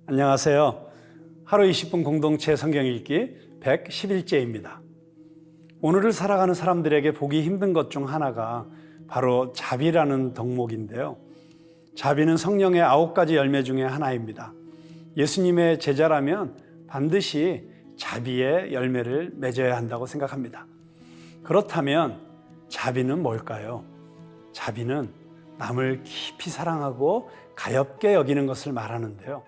안녕하세요. 하루 20분 공동체 성경 읽기 111제입니다. 오늘을 살아가는 사람들에게 보기 힘든 것 중 하나가 바로 자비라는 덕목인데요. 자비는 성령의 9가지 열매 중에 하나입니다. 예수님의 제자라면 반드시 자비의 열매를 맺어야 한다고 생각합니다. 그렇다면 자비는 뭘까요? 자비는 남을 깊이 사랑하고 가엾게 여기는 것을 말하는데요.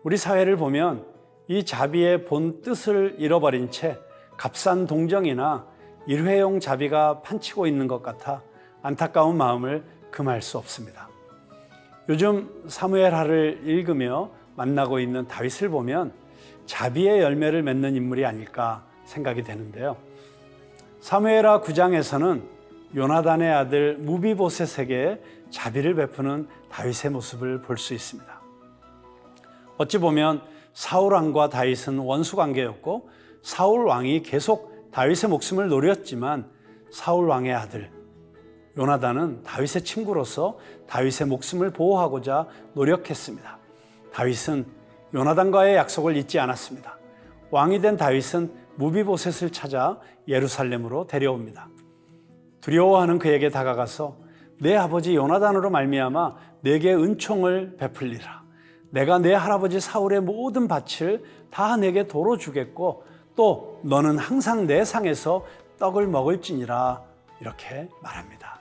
우리 사회를 보면 이 자비의 본 뜻을 잃어버린 채 값싼 동정이나 일회용 자비가 판치고 있는 것 같아 안타까운 마음을 금할 수 없습니다. 요즘 사무엘하를 읽으며 만나고 있는 다윗을 보면 자비의 열매를 맺는 인물이 아닐까 생각이 되는데요. 사무엘하 9장에서는 요나단의 아들 무비보셋에게 자비를 베푸는 다윗의 모습을 볼 수 있습니다. 어찌 보면 사울 왕과 다윗은 원수 관계였고 사울 왕이 계속 다윗의 목숨을 노렸지만 사울 왕의 아들 요나단은 다윗의 친구로서 다윗의 목숨을 보호하고자 노력했습니다. 다윗은 요나단과의 약속을 잊지 않았습니다. 왕이 된 다윗은 무비보셋을 찾아 예루살렘으로 데려옵니다. 두려워하는 그에게 다가가서 내 아버지 요나단으로 말미암아 내게 은총을 베풀리라. 내가 내 할아버지 사울의 모든 밭을 다 내게 도로 주겠고 또 너는 항상 내 상에서 떡을 먹을지니라 이렇게 말합니다.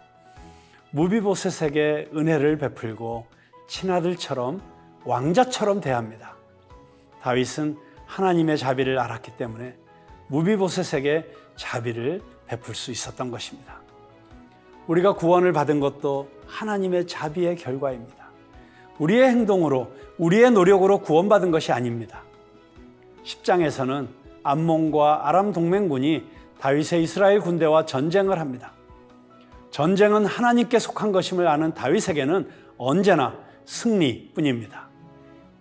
무비보셋에게 은혜를 베풀고 친아들처럼 왕자처럼 대합니다. 다윗은 하나님의 자비를 알았기 때문에 무비보셋에게 자비를 베풀 수 있었던 것입니다. 우리가 구원을 받은 것도 하나님의 자비의 결과입니다. 우리의 행동으로, 우리의 노력으로 구원받은 것이 아닙니다. 10장에서는 암몬과 아람 동맹군이 다윗의 이스라엘 군대와 전쟁을 합니다. 전쟁은 하나님께 속한 것임을 아는 다윗에게는 언제나 승리뿐입니다.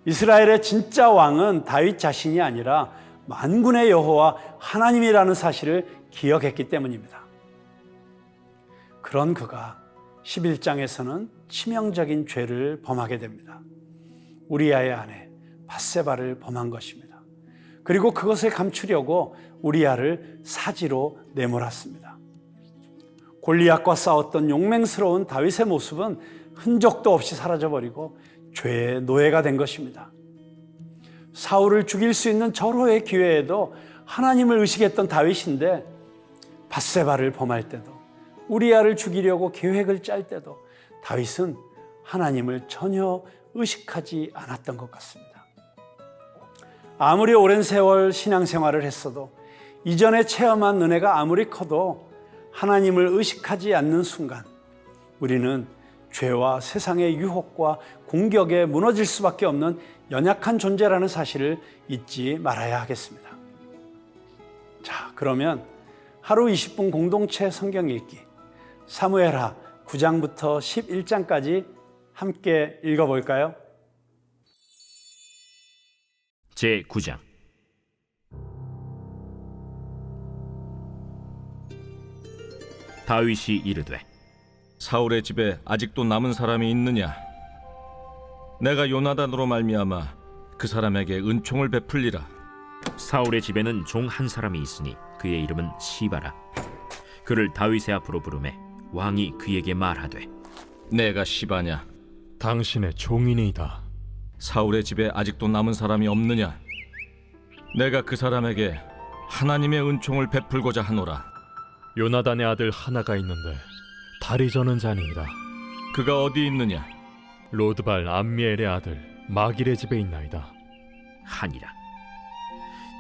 이스라엘의 진짜 왕은 다윗 자신이 아니라 만군의 여호와 하나님이라는 사실을 기억했기 때문입니다. 그런 그가 11장에서는 치명적인 죄를 범하게 됩니다. 우리아의 아내 밧세바를 범한 것입니다. 그리고 그것을 감추려고 우리아를 사지로 내몰았습니다. 골리앗과 싸웠던 용맹스러운 다윗의 모습은 흔적도 없이 사라져버리고 죄의 노예가 된 것입니다. 사울을 죽일 수 있는 절호의 기회에도 하나님을 의식했던 다윗인데 밧세바를 범할 때도 우리아를 죽이려고 계획을 짤 때도 다윗은 하나님을 전혀 의식하지 않았던 것 같습니다. 아무리 오랜 세월 신앙생활을 했어도 이전에 체험한 은혜가 아무리 커도 하나님을 의식하지 않는 순간 우리는 죄와 세상의 유혹과 공격에 무너질 수밖에 없는 연약한 존재라는 사실을 잊지 말아야 하겠습니다. 자, 그러면 하루 20분 공동체 성경 읽기 사무엘하 9장부터 11장까지 함께 읽어볼까요? 제9장 다윗이 이르되 사울의 집에 아직도 남은 사람이 있느냐? 내가 요나단으로 말미암아 그 사람에게 은총을 베풀리라. 사울의 집에는 종 한 사람이 있으니 그의 이름은 시바라. 그를 다윗의 앞으로 부르매 왕이 그에게 말하되 내가 시바냐? 당신의 종이니이다. 사울의 집에 아직도 남은 사람이 없느냐? 내가 그 사람에게 하나님의 은총을 베풀고자 하노라. 요나단의 아들 하나가 있는데 다리 저는 자니이다. 그가 어디 있느냐? 로드발 암미엘의 아들 마길의 집에 있나이다. 하니라.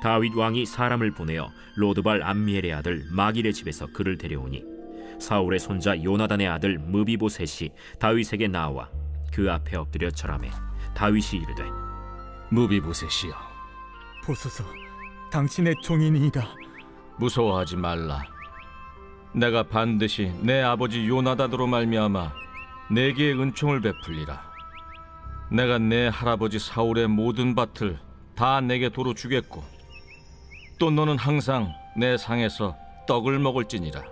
다윗 왕이 사람을 보내어 로드발 암미엘의 아들 마길의 집에서 그를 데려오니 사울의 손자 요나단의 아들 무비보셋이 다윗에게 나와 그 앞에 엎드려 절하매 다윗이 이르되 무비보셋이여, 보소서, 당신의 종이니이다. 무서워하지 말라. 내가 반드시 내 아버지 요나단으로 말미암아 내게 은총을 베풀리라. 내가 내 할아버지 사울의 모든 밭을 다 내게 도로 주겠고 또 너는 항상 내 상에서 떡을 먹을지니라.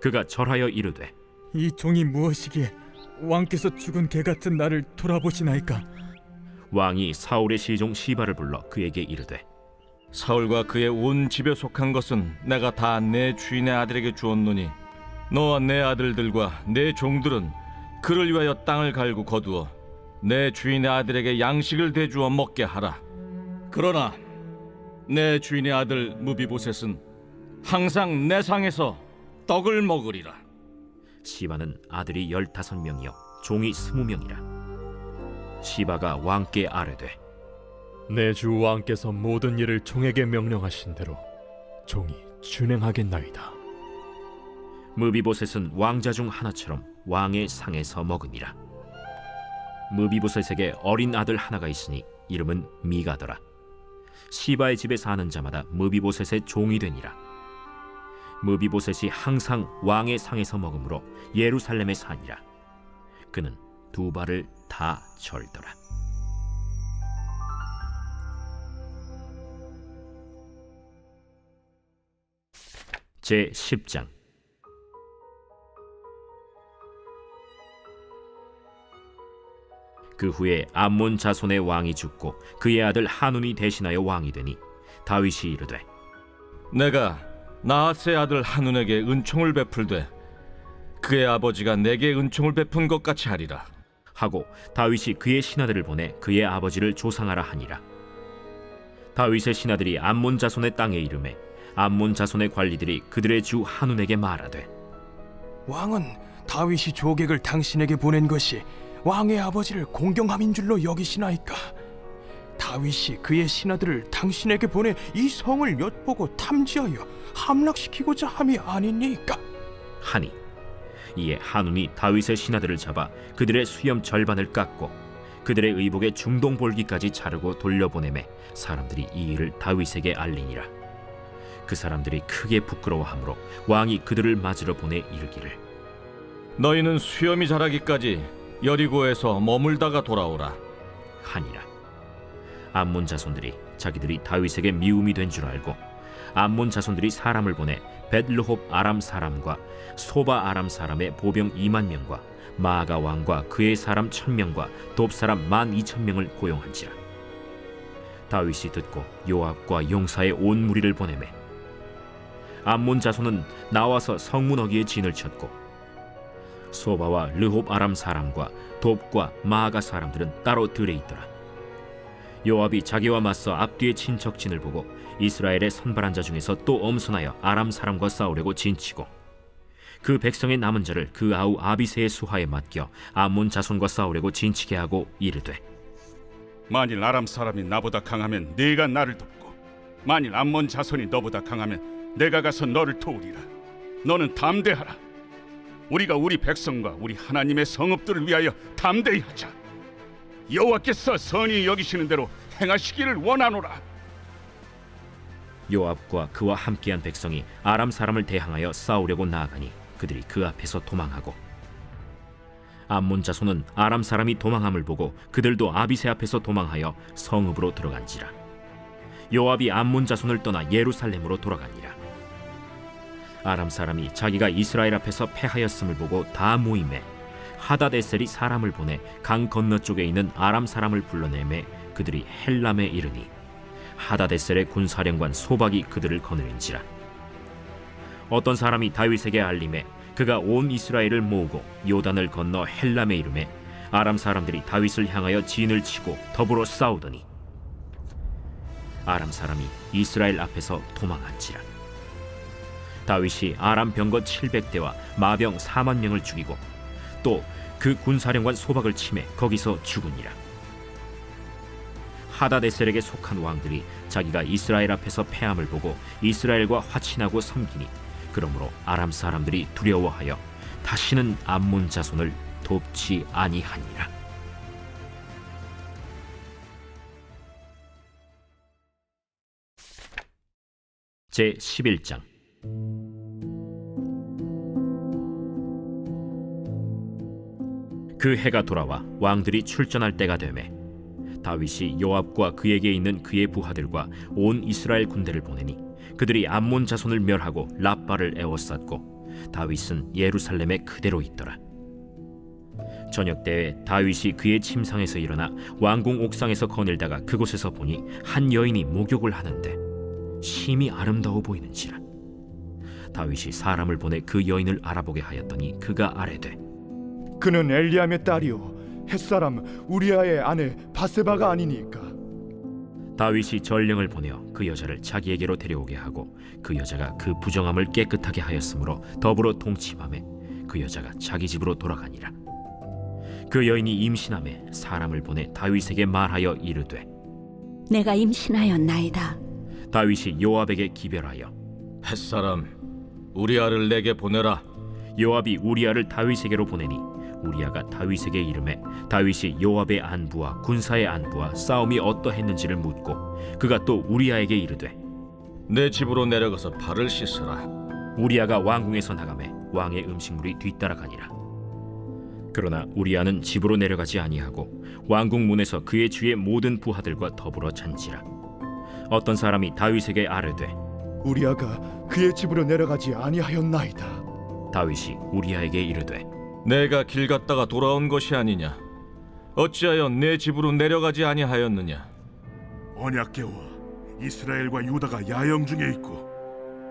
그가 절하여 이르되 이 종이 무엇이기에 왕께서 죽은 개 같은 나를 돌아보시나이까? 왕이 사울의 시종 시바를 불러 그에게 이르되 사울과 그의 온 집에 속한 것은 내가 다 내 주인의 아들에게 주었노니 너와 내 아들들과 내 종들은 그를 위하여 땅을 갈고 거두어 내 주인의 아들에게 양식을 대주어 먹게 하라. 그러나 내 주인의 아들 무비보셋은 항상 내 상에서 떡을 먹으리라. 시바는 아들이 15명이요 종이 20명이라. 시바가 왕께 아뢰되 내 주 왕께서 모든 일을 종에게 명령하신 대로 종이 준행하겠나이다. 무비보셋은 왕자 중 하나처럼 왕의 상에서 먹으니라. 무비보셋에게 어린 아들 하나가 있으니 이름은 미가더라. 시바의 집에 사는 자마다 무비보셋의 종이 되니라. 무비보셋이 항상 왕의 상에서 먹으므로 예루살렘에 사니라. 그는 두 발을 다 절더라. 제 10장. 그 후에 암몬 자손의 왕이 죽고 그의 아들 한운이 대신하여 왕이 되니 다윗이 이르되 내가 나하스의 아들 한운에게 은총을 베풀되 그의 아버지가 내게 은총을 베푼 것 같이 하리라 하고 다윗이 그의 신하들을 보내 그의 아버지를 조상하라 하니라. 다윗의 신하들이 암몬 자손의 땅에 이르매 암몬 자손의 관리들이 그들의 주 한운에게 말하되 왕은 다윗이 조객을 당신에게 보낸 것이 왕의 아버지를 공경함인 줄로 여기시나이까? 다윗이 그의 신하들을 당신에게 보내 이 성을 엿보고 탐지하여 함락시키고자 함이 아니니까? 하니 이에 한운이 다윗의 신하들을 잡아 그들의 수염 절반을 깎고 그들의 의복의 중동 볼기까지 자르고 돌려보내매 사람들이 이 일을 다윗에게 알리니라. 그 사람들이 크게 부끄러워하므로 왕이 그들을 맞으러 보내 이르기를 너희는 수염이 자라기까지 여리고에서 머물다가 돌아오라 하니라. 암몬 자손들이 자기들이 다윗에게 미움이 된 줄 알고 암몬 자손들이 사람을 보내 벳르홉 아람 사람과 소바 아람 사람의 보병 2만 명과 마아가 왕과 그의 사람 1000명과 돕 사람 12,000명을 고용한지라. 다윗이 듣고 요압과 용사의 온 무리를 보내매 암몬 자손은 나와서 성문 어귀에 진을 쳤고 소바와 르홉 아람 사람과 돕과 마아가 사람들은 따로 들에 있더라. 요압이 자기와 맞서 앞뒤에 친 적진을 보고 이스라엘의 선발한 자 중에서 또 엄선하여 아람 사람과 싸우려고 진치고 그 백성의 남은 자를 그 아우 아비새의 수하에 맡겨 암몬 자손과 싸우려고 진치게 하고 이르되 만일 아람 사람이 나보다 강하면 네가 나를 돕고 만일 암몬 자손이 너보다 강하면 내가 가서 너를 도우리라. 너는 담대하라. 우리가 우리 백성과 우리 하나님의 성읍들을 위하여 담대히 하자. 여호와께서 선히 여기시는 대로 행하시기를 원하노라. 요압과 그와 함께한 백성이 아람 사람을 대항하여 싸우려고 나아가니 그들이 그 앞에서 도망하고 암몬 자손은 아람 사람이 도망함을 보고 그들도 아비새 앞에서 도망하여 성읍으로 들어간지라. 요압이 암몬 자손을 떠나 예루살렘으로 돌아가니라. 아람 사람이 자기가 이스라엘 앞에서 패하였음을 보고 다 모임에 하다데셀이 사람을 보내 강 건너쪽에 있는 아람 사람을 불러내매 그들이 헬람에 이르니 하다데셀의 군사령관 소박이 그들을 거느린지라. 어떤 사람이 다윗에게 알림해 그가 온 이스라엘을 모으고 요단을 건너 헬람에 이르매 아람 사람들이 다윗을 향하여 진을 치고 더불어 싸우더니 아람 사람이 이스라엘 앞에서 도망한지라. 다윗이 아람 병거 700대와 마병 4만 명을 죽이고 또 그 군사령관 소박을 치매 거기서 죽으니라. 하다데셀에게 속한 왕들이 자기가 이스라엘 앞에서 패함을 보고 이스라엘과 화친하고 섬기니 그러므로 아람 사람들이 두려워하여 다시는 암몬 자손을 돕지 아니하니라. 제 11장. 그 해가 돌아와 왕들이 출전할 때가 되매 다윗이 요압과 그에게 있는 그의 부하들과 온 이스라엘 군대를 보내니 그들이 암몬 자손을 멸하고 랍바를 에워쌌고 다윗은 예루살렘에 그대로 있더라. 저녁 때에 다윗이 그의 침상에서 일어나 왕궁 옥상에서 거닐다가 그곳에서 보니 한 여인이 목욕을 하는데 심히 아름다워 보이는지라. 다윗이 사람을 보내 그 여인을 알아보게 하였더니 그가 아뢰되 그는 엘리암의 딸이요 햇사람 우리아의 아내 바세바가 아니니까. 다윗이 전령을 보내어 그 여자를 자기에게로 데려오게 하고 그 여자가 그 부정함을 깨끗하게 하였으므로 더불어 동침하매 그 여자가 자기 집으로 돌아가니라. 그 여인이 임신하매 사람을 보내 다윗에게 말하여 이르되 내가 임신하였나이다. 다윗이 요압에게 기별하여 햇사람 우리아를 내게 보내라. 요압이 우리아를 다윗에게로 보내니 우리아가 다윗에게 이르매 다윗이 요압의 안부와 군사의 안부와 싸움이 어떠했는지를 묻고 그가 또 우리아에게 이르되 내 집으로 내려가서 발을 씻으라. 우리아가 왕궁에서 나가매 왕의 음식물이 뒤따라가니라. 그러나 우리아는 집으로 내려가지 아니하고 왕궁 문에서 그의 주의 모든 부하들과 더불어 잔지라. 어떤 사람이 다윗에게 아뢰되 우리아가 그의 집으로 내려가지 아니하였나이다. 다윗이 우리아에게 이르되 내가 길 갔다가 돌아온 것이 아니냐? 어찌하여 내 집으로 내려가지 아니하였느냐? 언약궤와 이스라엘과 유다가 야영 중에 있고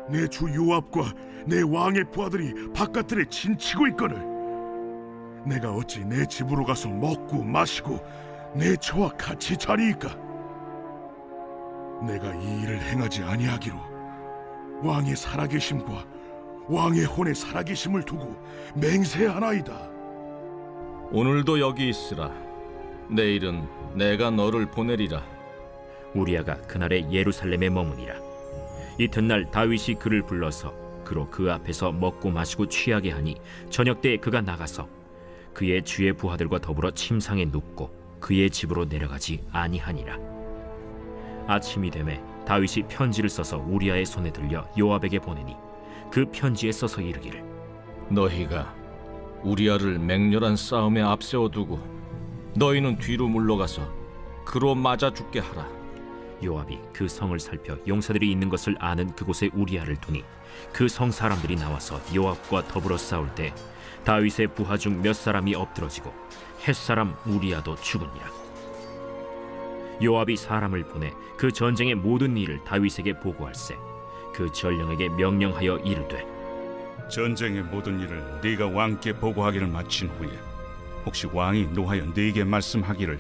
내 주 요압과 내 왕의 부하들이 바깥들에 진치고 있거늘 내가 어찌 내 집으로 가서 먹고 마시고 내 처와 같이 자리이까? 내가 이 일을 행하지 아니하기로 왕의 살아계심과 왕의 혼의 살아계심을 두고 맹세하나이다. 오늘도 여기 있으라. 내일은 내가 너를 보내리라. 우리아가 그날에 예루살렘에 머무니라. 이튿날 다윗이 그를 불러서 그로 그 앞에서 먹고 마시고 취하게 하니 저녁 때에 그가 나가서 그의 주의 부하들과 더불어 침상에 눕고 그의 집으로 내려가지 아니하니라. 아침이 되매 다윗이 편지를 써서 우리아의 손에 들려 요압에게 보내니 그 편지에 써서 이르기를 너희가 우리아를 맹렬한 싸움에 앞세워두고 너희는 뒤로 물러가서 그로 맞아 죽게 하라. 요압이 그 성을 살펴 용사들이 있는 것을 아는 그곳에 우리아를 두니 그 성 사람들이 나와서 요압과 더불어 싸울 때 다윗의 부하 중 몇 사람이 엎드러지고 햇사람 우리아도 죽으니라. 요압이 사람을 보내 그 전쟁의 모든 일을 다윗에게 보고할세 그 전령에게 명령하여 이르되 전쟁의 모든 일을 네가 왕께 보고하기를 마친 후에 혹시 왕이 노하여 네게 말씀하기를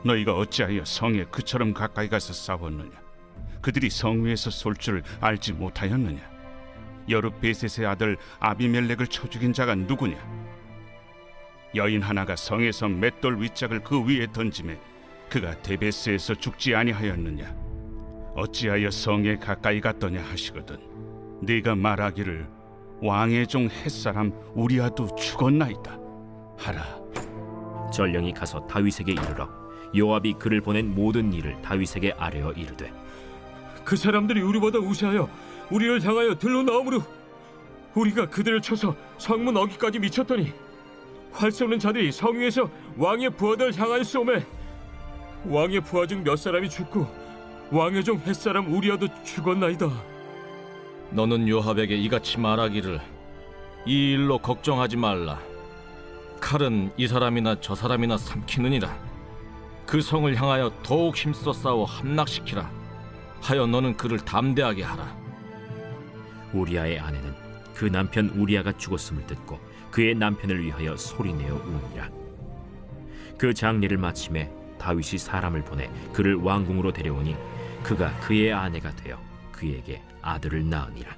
너희가 어찌하여 성에 그처럼 가까이 가서 싸웠느냐? 그들이 성 위에서 쏠 줄 알지 못하였느냐? 여룻베셋의 아들 아비멜렉을 쳐 죽인 자가 누구냐? 여인 하나가 성에서 맷돌 윗짝을 그 위에 던지매 그가 데베스에서 죽지 아니하였느냐? 어찌하여 성에 가까이 갔더냐 하시거든 네가 말하기를 왕의 종 햇사람 우리아도 죽었나이다 하라. 전령이 가서 다윗에게 이르러 요압이 그를 보낸 모든 일을 다윗에게 아뢰어 이르되 그 사람들이 우리보다 우세하여 우리를 향하여 들러 나오므로 우리가 그들을 쳐서 성문 어귀까지 미쳤더니 활 쏘는 자들이 성 위에서 왕의 부하들을 향하여 쏘매 왕의 부하 중 몇 사람이 죽고 왕의 종 햇사람 우리아도 죽었나이다. 너는 요압에게 이같이 말하기를 이 일로 걱정하지 말라. 칼은 이 사람이나 저 사람이나 삼키느니라. 그 성을 향하여 더욱 힘써 싸워 함락시키라. 하여 너는 그를 담대하게 하라. 우리아의 아내는 그 남편 우리아가 죽었음을 듣고 그의 남편을 위하여 소리내어 우니라. 그 장례를 마침에 다윗이 사람을 보내 그를 왕궁으로 데려오니 그가 그의 아내가 되어 그에게 아들을 낳으니라.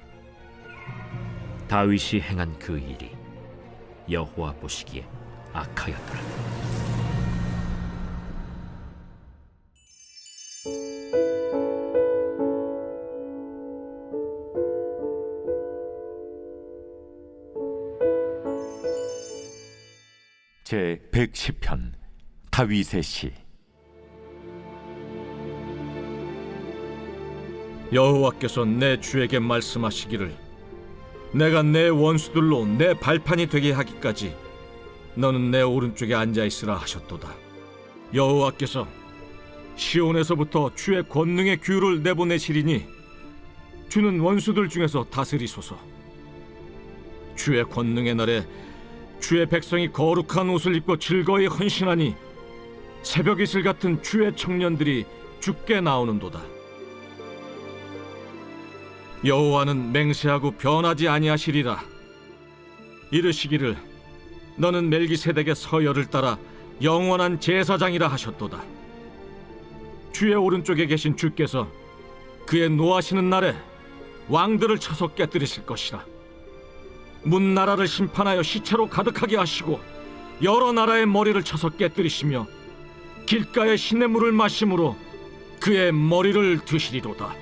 다윗이 행한 그 일이 여호와 보시기에 악하였더라. 제 110편 다윗의 시. 여호와께서 내 주에게 말씀하시기를 내가 내 원수들로 내 발판이 되게 하기까지 너는 내 오른쪽에 앉아 있으라 하셨도다. 여호와께서 시온에서부터 주의 권능의 규를 내보내시리니 주는 원수들 중에서 다스리소서. 주의 권능의 날에 주의 백성이 거룩한 옷을 입고 즐거이 헌신하니 새벽 이슬 같은 주의 청년들이 주께 나오는도다. 여호와는 맹세하고 변하지 아니하시리라. 이르시기를 너는 멜기세덱의 서열을 따라 영원한 제사장이라 하셨도다. 주의 오른쪽에 계신 주께서 그의 노하시는 날에 왕들을 쳐서 깨뜨리실 것이라. 문나라를 심판하여 시체로 가득하게 하시고 여러 나라의 머리를 쳐서 깨뜨리시며 길가의 시냇물을 마심으로 그의 머리를 드시리로다.